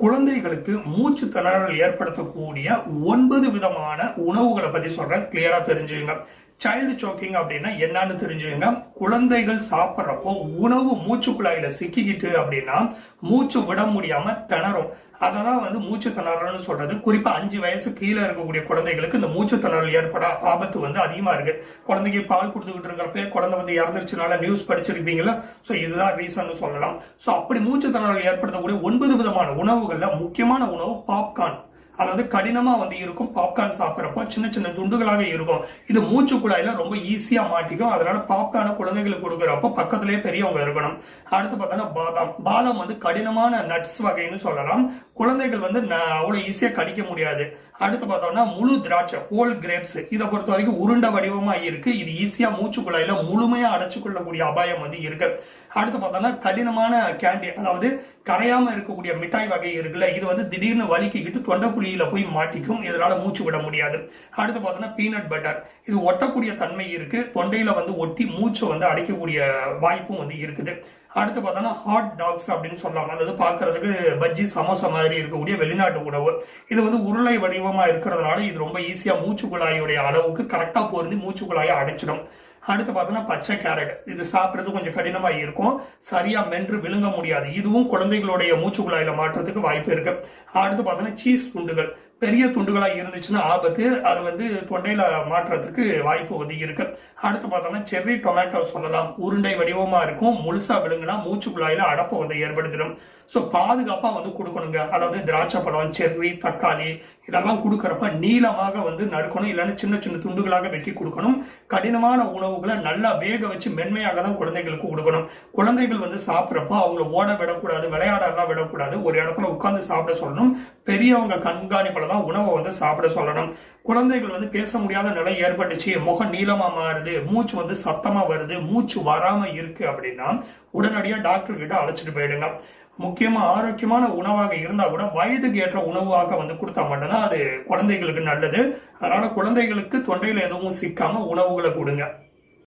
குழந்தைகளுக்கு மூச்சு திணறல் ஏற்படுத்தக்கூடிய 9 விதமான உணவுகளை பத்தி சொல்றேன், கிளியரா தெரிஞ்சுங்க. சைல்டு சோக்கிங் அப்படின்னா என்னன்னு தெரிஞ்சுங்க. குழந்தைகள் சாப்பிட்றப்போ உணவு மூச்சு குழாயில சிக்கிக்கிட்டு அப்படின்னா மூச்சு விட முடியாம திணறும். அததான் மூச்சு திணறல்னு சொல்றது. குறிப்பா 5 வயசு கீழே இருக்கக்கூடிய குழந்தைகளுக்கு இந்த மூச்சு திணறல் ஏற்பட ஆபத்து அதிகமா இருக்கு. குழந்தைக்கு பால் கொடுத்துக்கிட்டு இருக்கிறப்ப குழந்தை இறந்துருச்சுனால நியூஸ் படிச்சிருப்பீங்களா? சோ இதுதான் ரீசன் சொல்லலாம். சோ அப்படி மூச்சு திணறல் ஏற்படுத்தக்கூடிய 9 விதமான உணவுகள்ல முக்கியமான உணவு பாப்கார்ன். அதாவது கடினமா இருக்கும். பாப்கார்ன் சாப்பிட்றப்போ சின்ன சின்ன துண்டுகளாக இருக்கும். இது மூச்சு குழாயில ரொம்ப ஈஸியா மாட்டிக்கும். அதனால பாப்கார்னை குழந்தைகளுக்கு கொடுக்குறப்போ பக்கத்திலேயே பெரியவங்க இருக்கணும். அடுத்து பார்த்தோன்னா பாதாம் கடினமான நட்ஸ் வகைன்னு சொல்லலாம். குழந்தைகள் அவ்வளவு ஈஸியா கடிக்க முடியாது. அடுத்து பார்த்தோம்னா முழு திராட்சை, ஹோல் கிரேப்ஸ், இதை பொறுத்த வரைக்கும் உருண்ட வடிவமா இருக்கு. இது ஈஸியா மூச்சு குழாயில முழுமையா அடைச்சு கொள்ளக்கூடிய அபாயம் இருக்கு. அடுத்து பார்த்தோம்னா கடினமான கேண்டி, அதாவது கரையாம இருக்கக்கூடிய மிட்டாய் வகை இருக்குல்ல, இது திடீர்னு வலிக்கிட்டு தொண்டைக்குழியில போய் மாட்டிக்கும். இதனால மூச்சு விட முடியாது. அடுத்து பார்த்தோம்னா பீனட் பட்டர், இது ஒட்டக்கூடிய தன்மை இருக்கு. தொண்டையில ஒட்டி மூச்சு அடைக்கக்கூடிய வாய்ப்பும் இருக்குது. அடுத்து பார்த்தோம்னா ஹாட் டாக்ஸ் அப்படின்னு சொல்லலாம். அதாவது பாக்குறதுக்கு பஜ்ஜி சமோசா மாதிரி இருக்கக்கூடிய வெளிநாட்டு உணவு. இது உருளை வடிவமா இருக்கிறதுனால இது ரொம்ப ஈஸியா மூச்சு குழாயுடைய அளவுக்கு கரெக்டா பொருந்தி மூச்சு குழாயை அடைச்சிடும். அடுத்து பார்த்தோம்னா பச்சை கேரட், இது சாப்பிட்றது கொஞ்சம் கடினமா இருக்கும். சரியா மென்று விழுங்க முடியாது. இதுவும் குழந்தைகளுடைய மூச்சு குழாயில மாற்றத்துக்கு வாய்ப்பு இருக்கு. அடுத்து பார்த்தோம்னா சீஸ் துண்டுகள், பெரிய துண்டுகளா இருந்துச்சுன்னா ஆபத்து. அது தொண்டையில மாற்றத்துக்கு வாய்ப்பு இருக்கு. அடுத்து பார்த்தோம்னா செர்ரி டொமேட்டோ சொல்லலாம். உருண்டை வடிவமா இருக்கும். முழுசா விழுங்குனா மூச்சு குழாயில அடப்பு ஏற்படுத்திடும். சோ பாதுகாப்பா கொடுக்கணுங்க. அதாவது திராட்சை பழம், செர்ரி, தக்காளி இதெல்லாம் கொடுக்கறப்ப நீளமாக நறுக்கணும். இல்லைன்னா சின்ன சின்ன துண்டுகளாக வெட்டி கொடுக்கணும். கடினமான உணவுகளை நல்லா வேக வச்சு மென்மையாக தான் குழந்தைகளுக்கு கொடுக்கணும். குழந்தைகள் சாப்பிட்றப்ப அவங்களை ஓட விடக்கூடாது, விளையாட எல்லாம் விடக்கூடாது. ஒரு இடத்துல உட்கார்ந்து சாப்பிட சொல்லணும். பெரியவங்க கண்காணிப்புல தான் உணவை சாப்பிட சொல்லணும். குழந்தைகள் பேச முடியாத நிலை ஏற்பட்டுச்சு, முகம் நீளமா மாறுது, மூச்சு சத்தமா வருது, மூச்சு வராம இருக்கு அப்படின்னா உடனடியா டாக்டர் கிட்ட அழைச்சிட்டு போயிடுங்க. முக்கியமா ஆரோக்கியமான உணவாக இருந்தா கூட வயதுக்கு ஏற்ற உணவாக கொடுத்தா மட்டும்தான் அது குழந்தைகளுக்கு நல்லது. அதனால குழந்தைகளுக்கு தொண்டையில எதுவும் சிக்காம உணவுகளை கொடுங்க.